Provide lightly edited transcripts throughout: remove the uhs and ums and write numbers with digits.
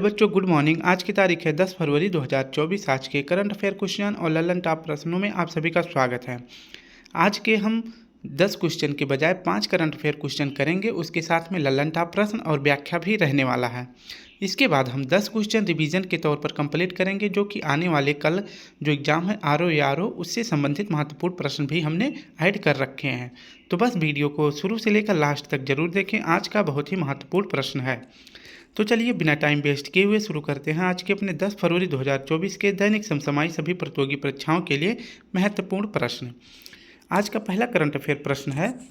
बच्चों good morning. आज की तारीख है 10 फरवरी 2024। आज के करंट अफेयर क्वेश्चन और ललन टॉप प्रश्नों में आप सभी का स्वागत है। आज के हम 10 क्वेश्चन के बजाय 5 करंट अफेयर क्वेश्चन करेंगे, उसके साथ में ललन टॉप प्रश्न और व्याख्या भी रहने वाला है। इसके बाद हम 10 क्वेश्चन रिवीजन के तौर पर कंप्लीट करेंगे, जो कि आने वाले कल जो एग्ज़ाम है RO उससे संबंधित महत्वपूर्ण प्रश्न भी हमने ऐड कर रखे हैं। तो बस वीडियो को शुरू से लेकर लास्ट तक जरूर देखें। आज का बहुत ही महत्वपूर्ण प्रश्न है। तो चलिए बिना टाइम वेस्ट किए हुए शुरू करते हैं आज के अपने 10 फरवरी 2024 के दैनिक समसामयिक सभी प्रतियोगी परीक्षाओं के लिए महत्वपूर्ण प्रश्न। आज का पहला करंट अफेयर प्रश्न है,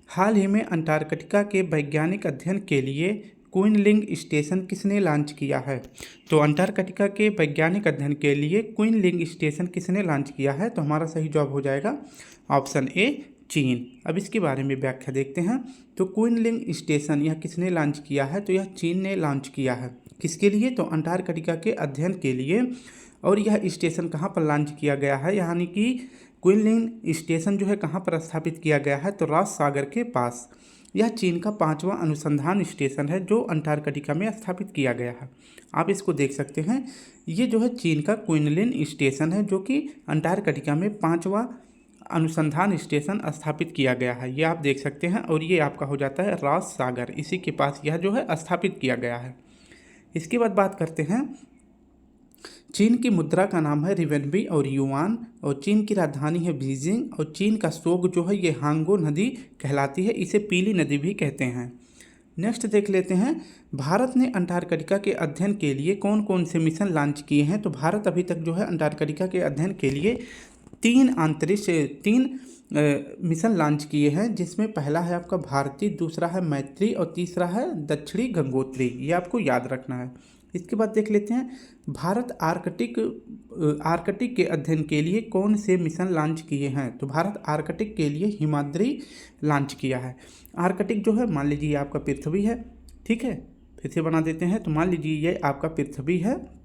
हाल ही में अंटार्कटिका के वैज्ञानिक अध्ययन के लिए क्विनलिंग स्टेशन किसने लॉन्च किया है? तो अंटार्कटिका के वैज्ञानिक अध्ययन के लिए क्विनलिंग स्टेशन किसने लॉन्च किया है? तो हमारा सही जवाब हो जाएगा ऑप्शन ए, चीन। अब इसके बारे में व्याख्या देखते हैं। तो क्विनलिंग स्टेशन यह किसने लॉन्च किया है? तो यह चीन ने लॉन्च किया है। किसके लिए? तो अंटार्कटिका के अध्ययन के लिए। और यह स्टेशन कहाँ पर लॉन्च किया गया है, यानी कि क्विनलिंग स्टेशन जो है कहाँ पर स्थापित किया गया है? तो रॉस सागर के पास। यह चीन का 5वां अनुसंधान स्टेशन है जो अंटार्कटिका में स्थापित किया गया है। आप इसको देख सकते हैं, ये जो है चीन का क्विनलिन स्टेशन है जो कि अंटार्कटिका में 5वां अनुसंधान स्टेशन स्थापित किया गया है। ये आप देख सकते हैं, और ये आपका हो जाता है रॉस सागर, इसी के पास यह जो है स्थापित किया गया है। इसके बाद बात करते हैं, चीन की मुद्रा का नाम है रिवेनबी और युआन, और चीन की राजधानी है बीजिंग, और चीन का शोक जो है ये हांगो नदी कहलाती है, इसे पीली नदी भी कहते हैं। नेक्स्ट देख लेते हैं, भारत ने अंटार्कटिका के अध्ययन के लिए कौन कौन से मिशन लॉन्च किए हैं? तो भारत अभी तक जो है अंटार्कटिका के अध्ययन के लिए 3 मिशन लॉन्च किए हैं, जिसमें पहला है आपका भारती, दूसरा है मैत्री और तीसरा है दक्षिणी गंगोत्री। ये आपको याद रखना है। इसके बाद देख लेते हैं, भारत आर्कटिक के अध्ययन के लिए कौन से मिशन लॉन्च किए हैं? तो भारत आर्कटिक के लिए हिमाद्री लॉन्च किया है। आर्कटिक जो है मान लीजिए आपका पृथ्वी है, ठीक है, फिर से बना देते हैं। तो मान लीजिए ये आपका पृथ्वी है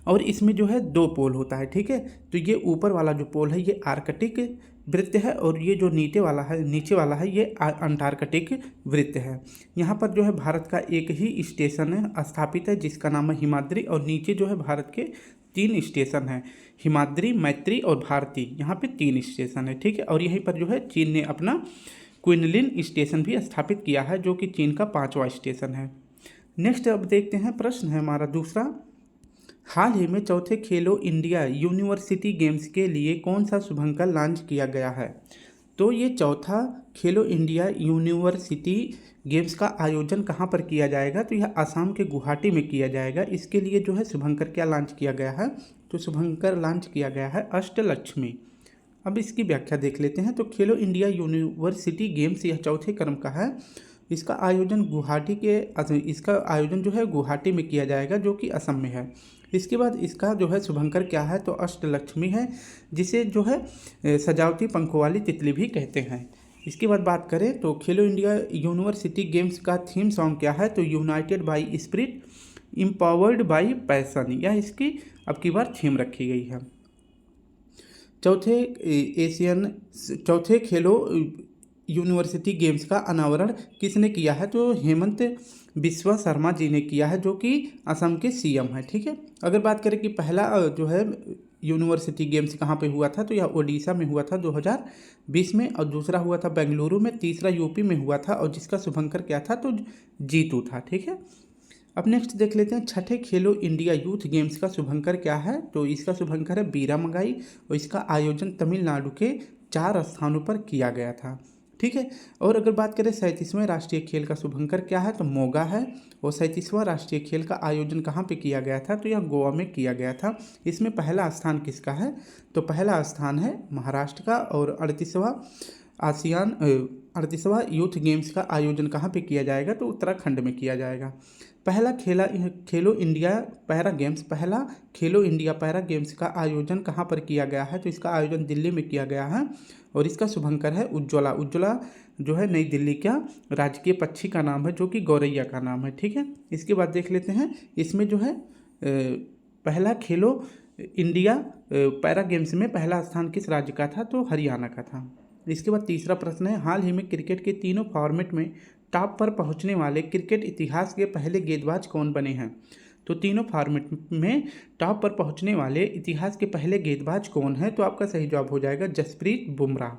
और इसमें जो है 2 पोल होता है, ठीक है। तो ये ऊपर वाला जो पोल है ये आर्कटिक वृत्त है, और ये जो नीचे वाला है ये अंटार्कटिक वृत्त है। यहाँ पर जो है भारत का एक ही स्टेशन स्थापित है जिसका नाम है हिमाद्री, और नीचे जो है भारत के 3 स्टेशन हैं, हिमाद्री, मैत्री और भारती। यहाँ पे 3 स्टेशन है, ठीक है। और यहीं पर जो है चीन ने अपना क्विनलिन स्टेशन भी स्थापित किया है, जो कि चीन का 5वां स्टेशन है। नेक्स्ट अब देखते हैं, प्रश्न है हमारा दूसरा, हाल ही में चौथे खेलो इंडिया यूनिवर्सिटी गेम्स के लिए कौन सा शुभंकर लॉन्च किया गया है? तो ये चौथा खेलो इंडिया यूनिवर्सिटी गेम्स का आयोजन कहाँ पर किया जाएगा? तो यह असम के गुवाहाटी में किया जाएगा। इसके लिए जो है शुभंकर क्या लॉन्च किया गया है? तो शुभंकर लॉन्च किया गया है अष्टलक्ष्मी। अब इसकी व्याख्या देख लेते हैं। तो खेलो इंडिया यूनिवर्सिटी गेम्स यह चौथे क्रम का है। इसका आयोजन जो है गुवाहाटी में किया जाएगा, जो कि असम में है। इसके बाद इसका जो है शुभंकर क्या है? तो अष्टलक्ष्मी है, जिसे जो है सजावटी पंखों वाली तितली भी कहते हैं। इसके बाद बात करें तो खेलो इंडिया यूनिवर्सिटी गेम्स का थीम सॉन्ग क्या है? तो United by spirit, empowered by passion, यह इसकी अब की बार थीम रखी गई है। चौथे खेलो यूनिवर्सिटी गेम्स का अनावरण किसने किया है? तो हेमंत बिस्वा शर्मा जी ने किया है, जो कि असम के CM है, ठीक है। अगर बात करें कि पहला जो है यूनिवर्सिटी गेम्स कहाँ पे हुआ था, तो यह ओडिशा में हुआ था 2020 में, और दूसरा हुआ था बेंगलुरु में, तीसरा यूपी में हुआ था, और जिसका शुभंकर क्या था? तो जीतू था, ठीक है। अब नेक्स्ट देख लेते हैं, छठे खेलो इंडिया यूथ गेम्स का शुभंकर क्या है? तो इसका शुभंकर है बीरामंगाई, और इसका आयोजन तमिलनाडु के 4 स्थानों पर किया गया था, ठीक है। और अगर बात करें 37वें राष्ट्रीय खेल का शुभंकर क्या है? तो मोगा है। और 37वां राष्ट्रीय खेल का आयोजन कहाँ पे किया गया था? तो यह गोवा में किया गया था। इसमें पहला स्थान किसका है? तो पहला स्थान है महाराष्ट्र का। और 38वां यूथ गेम्स का आयोजन कहाँ पे किया जाएगा? तो उत्तराखंड में किया जाएगा। पहला खेलो इंडिया पैरा गेम्स का आयोजन कहाँ पर किया गया है? तो इसका आयोजन दिल्ली में किया गया है, और इसका शुभंकर है उज्ज्वला जो है नई दिल्ली का राजकीय पक्षी का नाम है, जो कि गौरैया का नाम है, ठीक है। इसके बाद देख लेते हैं, इसमें जो है पहला खेलो इंडिया पैरा गेम्स में पहला स्थान किस राज्य का था? तो हरियाणा का था। इसके बाद तीसरा प्रश्न है, हाल ही में क्रिकेट के तीनों फॉर्मेट में टॉप पर पहुंचने वाले क्रिकेट इतिहास के पहले गेंदबाज कौन बने हैं? तो तीनों फॉर्मेट में टॉप पर पहुंचने वाले इतिहास के पहले गेंदबाज कौन है? तो आपका सही जवाब हो जाएगा जसप्रीत बुमराह।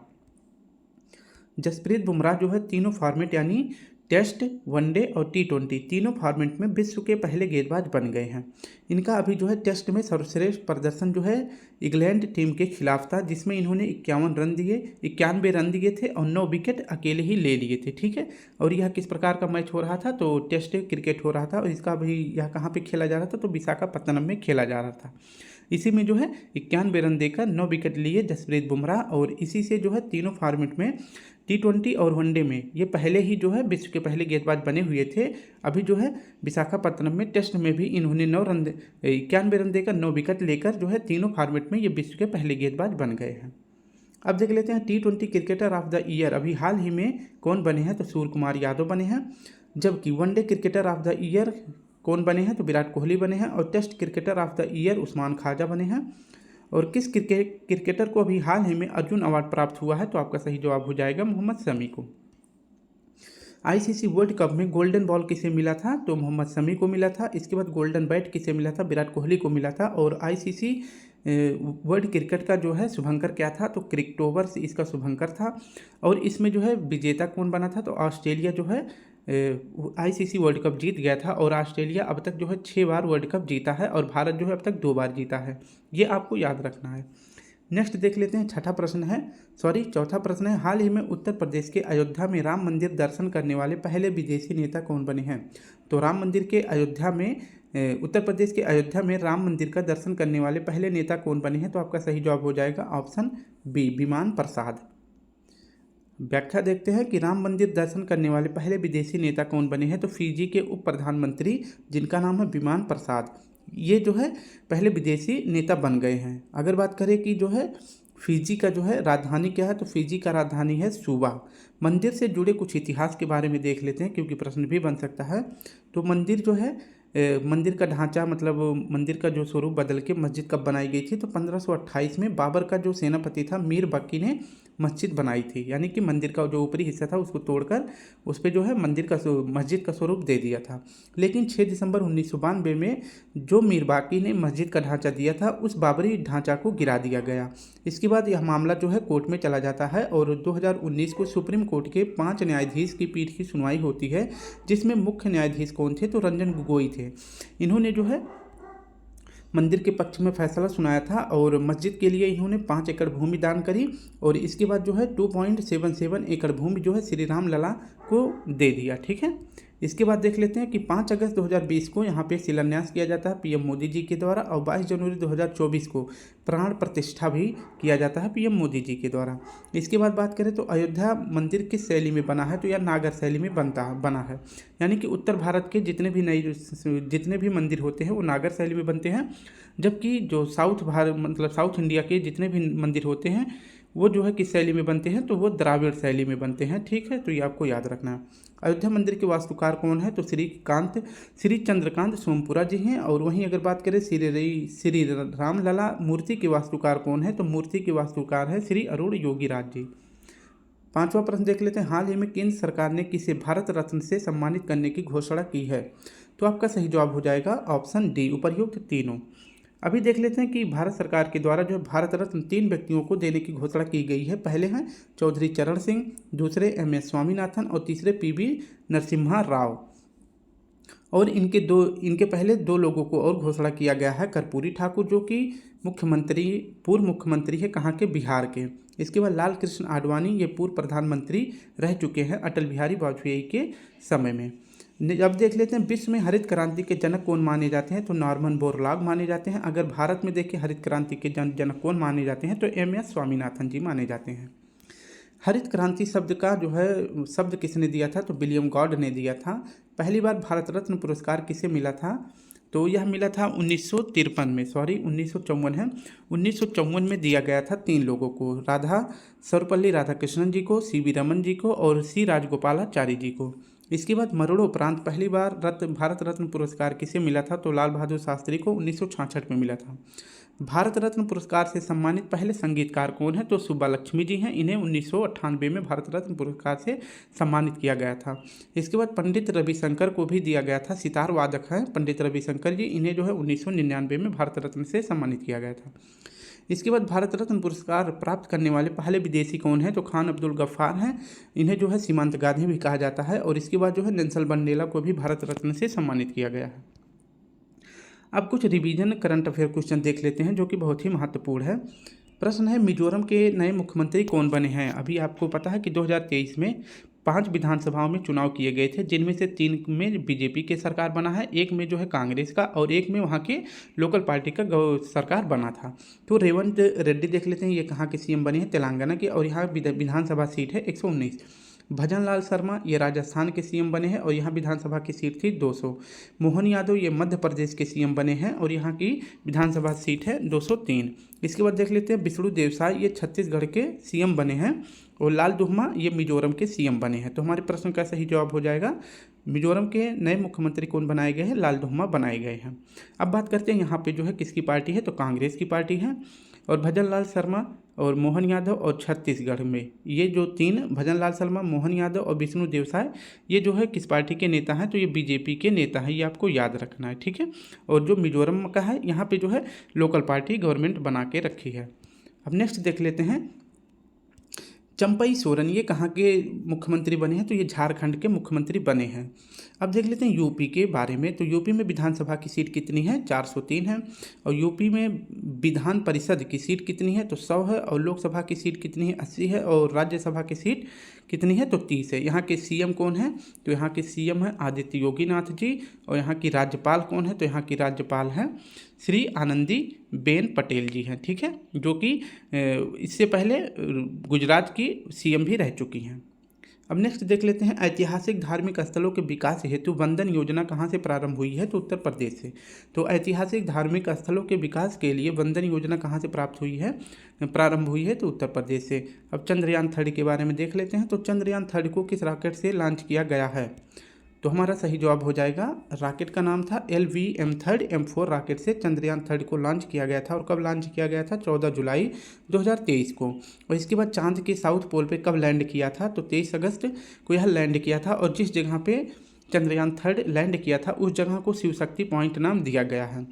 जसप्रीत बुमराह जो है तीनों फॉर्मेट यानी टेस्ट, वनडे और T20 तीनों फॉर्मेट में विश्व के पहले गेंदबाज बन गए हैं। इनका अभी जो है टेस्ट में सर्वश्रेष्ठ प्रदर्शन जो है इंग्लैंड टीम के खिलाफ था, जिसमें इन्होंने 91 रन दिए थे और 9 विकेट अकेले ही ले लिए थे। ठीक है, और यह किस प्रकार का मैच हो रहा था? तो टेस्ट क्रिकेट हो रहा था और इसका अभी यह कहाँ पे खेला जा रहा था? तो विशाखापत्तनम में खेला जा रहा था। इसी में जो है 91 रन देकर 9 विकेट लिए जसप्रीत बुमराह, और इसी से जो है तीनों फॉर्मेट में T20 और वनडे में ये पहले ही जो है विश्व के पहले गेंदबाज बने हुए थे। अभी जो है विशाखापत्तनम में टेस्ट में भी इन्होंने 91 रन देकर 9 विकेट लेकर जो है तीनों फॉर्मेट में ये विश्व के पहले गेंदबाज बन गए हैं। अब देख लेते हैं T20 cricketer of the year अभी हाल ही में कौन बने हैं? तो सूर्य कुमार यादव बने हैं। जबकि one day cricketer of the year कौन बने हैं? तो विराट कोहली बने हैं। और test cricketer of the year Usman Khawaja बने हैं। और किस क्रिकेटर को अभी हाल ही में अर्जुन अवार्ड प्राप्त हुआ है? तो आपका सही जवाब हो जाएगा मोहम्मद शमी को। ICC वर्ल्ड कप में गोल्डन बॉल किसे मिला था? तो मोहम्मद शमी को मिला था। इसके बाद गोल्डन बैट किसे मिला था? विराट कोहली को मिला था। और ICC वर्ल्ड क्रिकेट का जो है शुभंकर क्या था? तो क्रिकटोवर से इसका शुभंकर था। और इसमें जो है विजेता कौन बना था? तो ऑस्ट्रेलिया जो है ICC वर्ल्ड कप जीत गया था। और ऑस्ट्रेलिया अब तक जो है 6 बार वर्ल्ड कप जीता है और भारत जो है अब तक 2 बार जीता है। ये आपको याद रखना है। नेक्स्ट देख लेते हैं चौथा प्रश्न है हाल ही में उत्तर प्रदेश के अयोध्या में राम मंदिर दर्शन करने वाले पहले विदेशी नेता कौन बने हैं? तो राम मंदिर के अयोध्या में उत्तर प्रदेश के अयोध्या में राम मंदिर का दर्शन करने वाले पहले नेता कौन बने हैं? तो आपका सही जवाब हो जाएगा ऑप्शन बी, विमान प्रसाद। व्याख्या देखते हैं कि राम मंदिर दर्शन करने वाले पहले विदेशी नेता कौन बने हैं? तो फिजी के उप प्रधानमंत्री जिनका नाम है विमान प्रसाद, ये जो है पहले विदेशी नेता बन गए हैं। अगर बात करें कि जो है फिजी का जो है राजधानी क्या है? तो फिजी का राजधानी है सुबा। मंदिर से जुड़े कुछ इतिहास के बारे में देख लेते हैं क्योंकि प्रश्न भी बन सकता है। तो मंदिर जो है मंदिर का ढांचा मतलब मंदिर का जो स्वरूप बदल के मस्जिद कब बनाई गई थी? तो 1528 में बाबर का जो सेनापति था मीर बक्की ने मस्जिद बनाई थी, यानी कि मंदिर का जो ऊपरी हिस्सा था उसको तोड़कर उस पर जो है मस्जिद का स्वरूप दे दिया था। लेकिन 6 दिसंबर 1992 में जो मीर बाकी ने मस्जिद का ढांचा दिया था उस बाबरी ढांचा को गिरा दिया गया। इसके बाद यह मामला जो है कोर्ट में चला जाता है और 2019 को सुप्रीम कोर्ट के 5 न्यायाधीश की पीठ की सुनवाई होती है, जिसमें मुख्य न्यायाधीश कौन थे? तो रंजन गोगोई थे। इन्होंने जो है मंदिर के पक्ष में फैसला सुनाया था और मस्जिद के लिए इन्होंने 5 एकड़ भूमि दान करी और इसके बाद जो है 2.77 एकड़ भूमि जो है श्री राम लला को दे दिया। ठीक है, इसके बाद देख लेते हैं कि 5 अगस्त 2020 को यहाँ पे शिलान्यास किया जाता है पीएम मोदी जी के द्वारा और 22 जनवरी 2024 को प्राण प्रतिष्ठा भी किया जाता है पीएम मोदी जी के द्वारा। इसके बाद बात करें तो अयोध्या मंदिर किस शैली में बना है? तो यह नागर शैली में बना है, यानी कि उत्तर भारत के जितने भी मंदिर होते हैं वो नागर शैली में बनते हैं, जबकि जो साउथ इंडिया के जितने भी मंदिर होते हैं वो जो है किस शैली में बनते हैं? तो वो द्राविड़ शैली में बनते हैं। ठीक है, तो ये आपको याद रखना है। अयोध्या मंदिर के वास्तुकार कौन है? तो श्री चंद्रकांत सोमपुरा जी हैं। और वहीं अगर बात करें श्री रामलला मूर्ति के वास्तुकार कौन है? तो मूर्ति के वास्तुकार है श्री अरुण योगीराज जी। 5वां प्रश्न देख लेते हैं हाल ही में केंद्र सरकार ने किसे भारत रत्न से सम्मानित करने की घोषणा की है? तो आपका सही जवाब हो जाएगा ऑप्शन डी, उपर्युक्त तीनों। अभी देख लेते हैं कि भारत सरकार के द्वारा जो भारत रत्न 3 व्यक्तियों को देने की घोषणा की गई है। पहले हैं चौधरी चरण सिंह, दूसरे MS स्वामीनाथन और तीसरे PV नरसिम्हा राव। और इनके पहले 2 लोगों को और घोषणा किया गया है, कर्पूरी ठाकुर जो कि पूर्व मुख्यमंत्री है कहाँ के? बिहार के। इसके बाद लाल कृष्ण आडवाणी, ये पूर्व प्रधानमंत्री रह चुके हैं अटल बिहारी वाजपेयी के समय में। अब देख लेते हैं विश्व में हरित क्रांति के जनक कौन माने जाते हैं? तो नॉर्मन बोरलॉग माने जाते हैं। अगर भारत में देखें हरित क्रांति के जनक कौन माने जाते हैं? तो MS स्वामीनाथन जी माने जाते हैं। हरित क्रांति शब्द का जो है शब्द किसने दिया था? तो विलियम गॉड ने दिया था। पहली बार भारत रत्न पुरस्कार किसे मिला था? तो यह मिला था 1953 में, 1954 है। 1954 में दिया गया था 3 लोगों को, सर्वपल्ली राधाकृष्णन जी को, CV रमन जी को और C राजगोपालाचारी जी को। इसके बाद मरणों उपरांत पहली बार भारत रत्न पुरस्कार किसे मिला था? तो लाल बहादुर शास्त्री को 1966 में मिला था। भारत रत्न पुरस्कार से सम्मानित पहले संगीतकार कौन है? तो सुब्बा लक्ष्मी जी हैं। इन्हें 1998 में भारत रत्न पुरस्कार से सम्मानित किया गया था। इसके बाद पंडित रविशंकर को भी दिया गया था। सितार वादक हैं पंडित रविशंकर जी, इन्हें जो है 1999 में भारत रत्न से सम्मानित किया गया था। इसके बाद भारत रत्न पुरस्कार प्राप्त करने वाले पहले विदेशी कौन है? तो खान अब्दुल गफ्फार हैं। इन्हें जो है सीमांत गांधी भी कहा जाता है। और इसके बाद जो है नेल्सन मंडेला को भी भारत रत्न से सम्मानित किया गया है। अब कुछ रिवीजन करंट अफेयर क्वेश्चन देख लेते हैं जो कि बहुत ही महत्वपूर्ण है। प्रश्न है, मिजोरम के नए मुख्यमंत्री कौन बने हैं? अभी आपको पता है कि 2023 में 5 विधानसभाओं में चुनाव किए गए थे, जिनमें से 3 में बीजेपी के सरकार बना है, एक में जो है कांग्रेस का और एक में वहाँ के लोकल पार्टी का सरकार बना था। तो रेवंत रेड्डी देख लेते हैं, ये कहाँ के सीएम बने हैं? तेलंगाना के, और यहाँ विधानसभा सीट है 119। भजन लाल शर्मा ये राजस्थान के सीएम बने हैं और यहाँ विधानसभा की सीट थी 200। मोहन यादव ये मध्य प्रदेश के सीएम बने हैं और यहाँ की विधानसभा सीट है 203। इसके बाद देख लेते हैं विष्णु देवसाई ये छत्तीसगढ़ के सीएम बने हैं और लाल दुहमा ये मिजोरम के सीएम बने हैं। तो हमारे प्रश्न का सही जवाब हो जाएगा, मिजोरम के नए मुख्यमंत्री कौन बनाए गए हैं? लाल दुहमा बनाए गए हैं। अब बात करते हैं यहाँ पे जो है किसकी पार्टी है? तो कांग्रेस की पार्टी है। और भजन लाल शर्मा और मोहन यादव और छत्तीसगढ़ में ये जो 3 भजन लाल शर्मा, मोहन यादव और विष्णु देवसाई ये जो है किस पार्टी के नेता हैं? तो ये बीजेपी के नेता हैं, ये आपको याद रखना है, ठीक है। और जो मिजोरम का है यहाँ पे जो है लोकल पार्टी गवर्नमेंट बना के रखी है। अब नेक्स्ट देख लेते हैं, चंपई सोरेन ये कहाँ के मुख्यमंत्री बने हैं? तो ये झारखंड के मुख्यमंत्री बने हैं। अब देख लेते हैं यूपी के बारे में। तो यूपी में विधानसभा की सीट कितनी है? 403 है। और यूपी में विधान परिषद की सीट कितनी है? तो 100 है। और लोकसभा की सीट कितनी है? 80 है। और राज्यसभा की सीट कितनी है? तो 30 है। यहाँ के सीएम कौन है? तो यहाँ के सीएम है आदित्य योगीनाथ जी। और यहाँ की राज्यपाल कौन है? तो यहाँ की राज्यपाल है श्री आनंदी बेन पटेल जी हैं, ठीक है, जो कि इससे पहले गुजरात की सीएम भी रह चुकी हैं। अब नेक्स्ट देख लेते हैं, ऐतिहासिक धार्मिक स्थलों के विकास हेतु वंदन योजना कहाँ से प्रारंभ हुई है? तो उत्तर प्रदेश से। तो ऐतिहासिक धार्मिक स्थलों के विकास के लिए वंदन योजना कहाँ से प्रारंभ हुई है? तो उत्तर प्रदेश से। अब चंद्रयान 3 के बारे में देख लेते हैं। तो चंद्रयान 3 को किस रॉकेट से लॉन्च किया गया है? तो हमारा सही जवाब हो जाएगा, रॉकेट का नाम था LVM-3 रॉकेट से चंद्रयान 3 को लॉन्च किया गया था। और कब लॉन्च किया गया था? 14 जुलाई 2023 को। और इसके बाद चांद के साउथ पोल पे कब लैंड किया था? तो 23 अगस्त को यह लैंड किया था। और जिस जगह पे चंद्रयान 3 लैंड किया था उस जगह को शिव शक्ति पॉइंट नाम दिया गया है।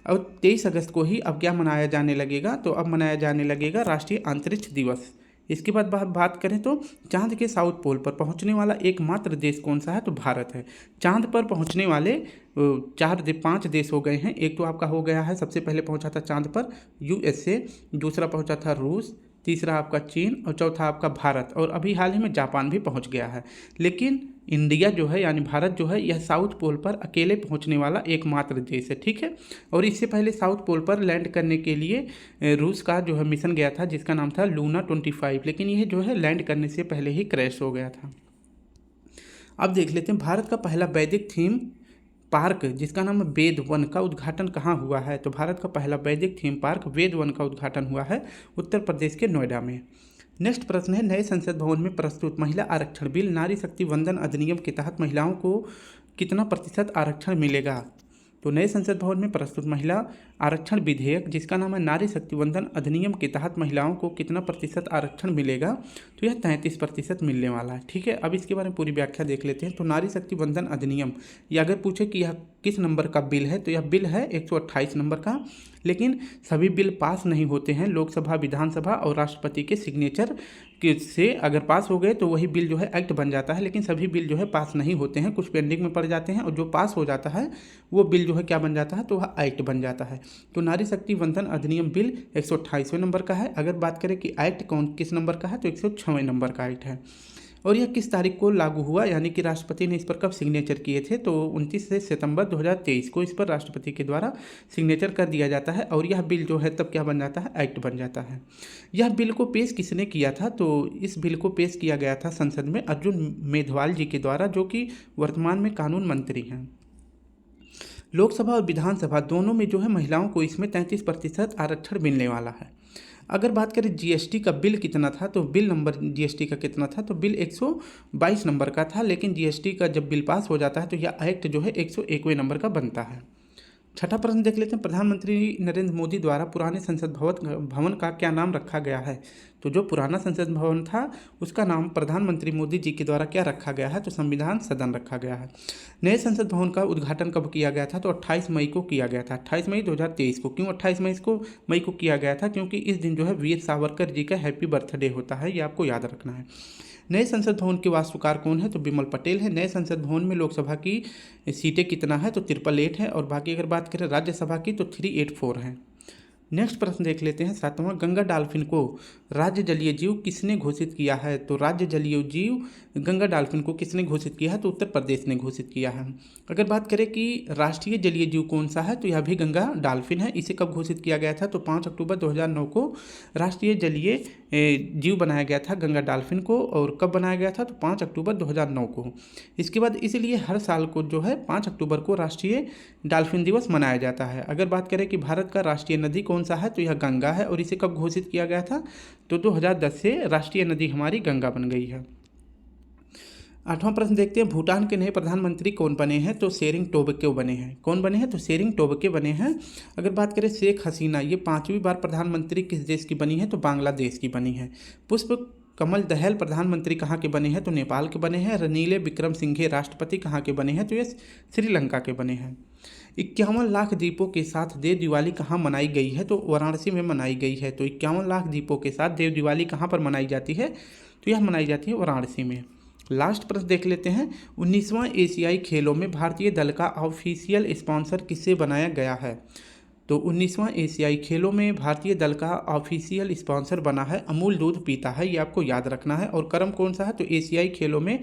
और 23 अगस्त को ही अब क्या मनाया जाने लगेगा? तो अब मनाया जाने लगेगा राष्ट्रीय अंतरिक्ष दिवस। इसके बाद बात करें तो चांद के साउथ पोल पर पहुंचने वाला एकमात्र देश कौन सा है? तो भारत है। चांद पर पहुंचने वाले 5 देश हो गए हैं। एक तो आपका हो गया है, सबसे पहले पहुंचा था चांद पर USA, दूसरा पहुंचा था रूस, तीसरा आपका चीन और चौथा आपका भारत। और अभी हाल ही में जापान भी पहुंच गया है। लेकिन इंडिया जो है यानी भारत जो है यह साउथ पोल पर अकेले पहुंचने वाला एकमात्र देश है, ठीक है। और इससे पहले साउथ पोल पर लैंड करने के लिए रूस का जो है मिशन गया था जिसका नाम था लूना 25, लेकिन यह जो है लैंड करने से पहले ही क्रैश हो गया था। अब देख लेते हैं भारत का पहला वैदिक थीम पार्क जिसका नाम वेद वन का उद्घाटन कहाँ हुआ है? तो भारत का पहला वैदिक थीम पार्क वेद वन का उद्घाटन हुआ है उत्तर प्रदेश के नोएडा में। नेक्स्ट प्रश्न है, नए संसद भवन में प्रस्तुत महिला आरक्षण बिल नारी शक्ति वंदन अधिनियम के तहत महिलाओं को कितना प्रतिशत आरक्षण मिलेगा? तो नए संसद भवन में प्रस्तुत महिला आरक्षण विधेयक जिसका नाम है नारी शक्ति वंदन अधिनियम के तहत महिलाओं को कितना प्रतिशत आरक्षण मिलेगा? तो यह 33% मिलने वाला है, ठीक है। अब इसके बारे में पूरी व्याख्या देख लेते हैं। तो नारी शक्ति वंदन अधिनियम ये अगर पूछे कि यह किस नंबर का बिल है तो यह बिल है 128 नंबर का। लेकिन सभी बिल पास नहीं होते हैं, लोकसभा, विधानसभा और राष्ट्रपति के सिग्नेचर से अगर पास हो गए तो वही बिल जो है एक्ट बन जाता है। लेकिन सभी बिल जो है पास नहीं होते हैं, कुछ पेंडिंग में पड़ जाते हैं और जो पास हो जाता है वो बिल जो है क्या बन जाता है? तो वह एक्ट बन जाता है। तो नारी शक्ति वंदन अधिनियम बिल 128वें नंबर का है। अगर बात करें कि एक्ट किस नंबर का है तो 106वें नंबर का एक्ट है। और यह किस तारीख को लागू हुआ यानी कि राष्ट्रपति ने इस पर कब सिग्नेचर किए थे? तो 29 सितंबर 2023 को इस पर राष्ट्रपति के द्वारा सिग्नेचर कर दिया जाता है और यह बिल जो है तब क्या बन जाता है? एक्ट बन जाता है। यह बिल को पेश किसने किया था? तो इस बिल को पेश किया गया था संसद में अर्जुन मेघवाल जी के द्वारा, जो कि वर्तमान में कानून मंत्री हैं। लोकसभा और विधानसभा दोनों में जो है महिलाओं को इसमें 33% आरक्षण मिलने वाला है। अगर बात करें जीएसटी का बिल कितना था, तो बिल नंबर जीएसटी का कितना था, तो बिल 122 नंबर का था, लेकिन जीएसटी का जब बिल पास हो जाता है तो यह एक्ट जो है 101वें नंबर का बनता है। छठा प्रश्न देख लेते हैं, प्रधानमंत्री नरेंद्र मोदी द्वारा पुराने संसद भवन का क्या नाम रखा गया है। तो जो पुराना संसद भवन था उसका नाम प्रधानमंत्री मोदी जी के द्वारा क्या रखा गया है, तो संविधान सदन रखा गया है। नए संसद भवन का उद्घाटन कब किया गया था, तो 28 मई को किया गया था, 28 मई 2023 को। क्यों 28 मई को किया गया था, क्योंकि इस दिन जो है वीर सावरकर जी का हैप्पी बर्थडे होता है, ये आपको याद रखना है। नए संसद भवन के वास्तुकार कौन है, तो बिमल पटेल है। नए संसद भवन में लोकसभा की सीटें कितना है, तो 888 है, और बाकी अगर बात करें राज्यसभा की तो 384 है। नेक्स्ट प्रश्न देख लेते हैं, 7वां, गंगा डॉल्फिन को राज्य जलीय जीव किसने घोषित किया है। तो राज्य जलीय जीव गंगा डॉल्फिन को किसने घोषित किया है, तो उत्तर प्रदेश ने घोषित किया है। अगर बात करें कि राष्ट्रीय जलीय जीव कौन सा है, तो यह भी गंगा डॉल्फिन है। इसे कब घोषित किया गया था, तो 5 अक्टूबर 2009 को राष्ट्रीय जलीय जीव बनाया गया था गंगा डॉल्फिन को। और कब बनाया गया था, तो 5 अक्टूबर 2009 को। इसके बाद इसलिए हर साल को जो है 5 अक्टूबर को राष्ट्रीय डॉल्फिन दिवस मनाया जाता है। अगर बात करें कि भारत का राष्ट्रीय नदी कौन सा है, तो यह गंगा है, और इसे कब घोषित किया गया था, तो 2010 से राष्ट्रीय नदी हमारी गंगा बन गई है। 8वां प्रश्न देखते हैं, भूटान के नए प्रधानमंत्री कौन बने हैं, तो शेरिंग टोब्गे बने हैं। कौन बने हैं, तो शेरिंग टोब्गे बने हैं। अगर बात करें शेख हसीना, ये 5वीं बार प्रधानमंत्री किस देश की बनी है, तो बांग्लादेश की बनी है। पुष्प कमल दहल प्रधानमंत्री कहाँ के बने हैं, तो नेपाल के बने हैं। रनील विक्रमसिंघे राष्ट्रपति कहाँ के बने हैं, तो ये श्रीलंका के बने हैं। 51 लाख दीपों के साथ देव दिवाली कहाँ मनाई गई है, तो वाराणसी में मनाई गई है। तो 51 लाख दीपों के साथ देव दिवाली कहाँ पर मनाई जाती है, तो यह मनाई जाती है वाराणसी में। लास्ट प्रश्न देख लेते हैं, 19वां एशियाई खेलों में भारतीय दल का ऑफिशियल स्पॉन्सर किससे बनाया गया है। तो 19वां एशियाई खेलों में भारतीय दल का ऑफिशियल स्पॉन्सर बना है अमूल दूध पीता है, ये आपको याद रखना है। और क्रम कौन सा है, तो एशियाई खेलों में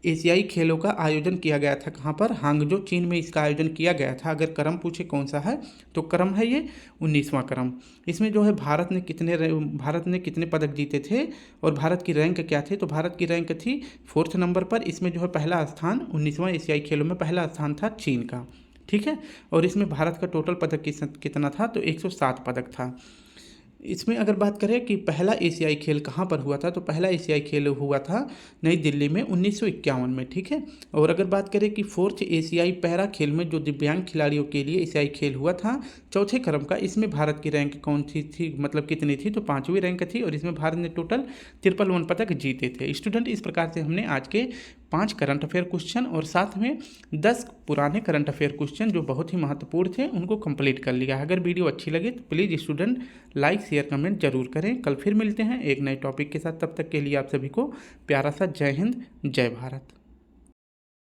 एशियाई खेलों का आयोजन किया गया था कहाँ पर, हांगजो चीन में इसका आयोजन किया गया था। अगर क्रम पूछे कौन सा है, तो क्रम है ये 19वां क्रम। इसमें जो है भारत ने कितने पदक जीते थे और भारत की रैंक क्या थी, तो भारत की रैंक थी 4th नंबर पर। इसमें जो है पहला स्थान 19वां एशियाई खेलों में पहला स्थान था चीन का, ठीक है। और इसमें भारत का टोटल पदक कितना था, तो 107 पदक था। इसमें अगर बात करें कि पहला एशियाई खेल कहाँ पर हुआ था, तो पहला एशियाई खेल हुआ था नई दिल्ली में 1951 में, ठीक है। और अगर बात करें कि 4th एशियाई पैरा खेल में जो दिव्यांग खिलाड़ियों के लिए एशियाई खेल हुआ था 4थे क्रम का, इसमें भारत की रैंक कौन सी थी, मतलब कितनी थी, तो 5वीं रैंक थी। और इसमें भारत ने टोटल 53 पदक जीते थे। स्टूडेंट, इस प्रकार से हमने आज के 5 करंट अफेयर क्वेश्चन और साथ में 10 पुराने करंट अफेयर क्वेश्चन जो बहुत ही महत्वपूर्ण थे उनको कंप्लीट कर लिया। अगर वीडियो अच्छी लगे तो please student like share comment जरूर करें। कल फिर मिलते हैं एक नए टॉपिक के साथ, तब तक के लिए आप सभी को प्यारा सा जय हिंद जय भारत।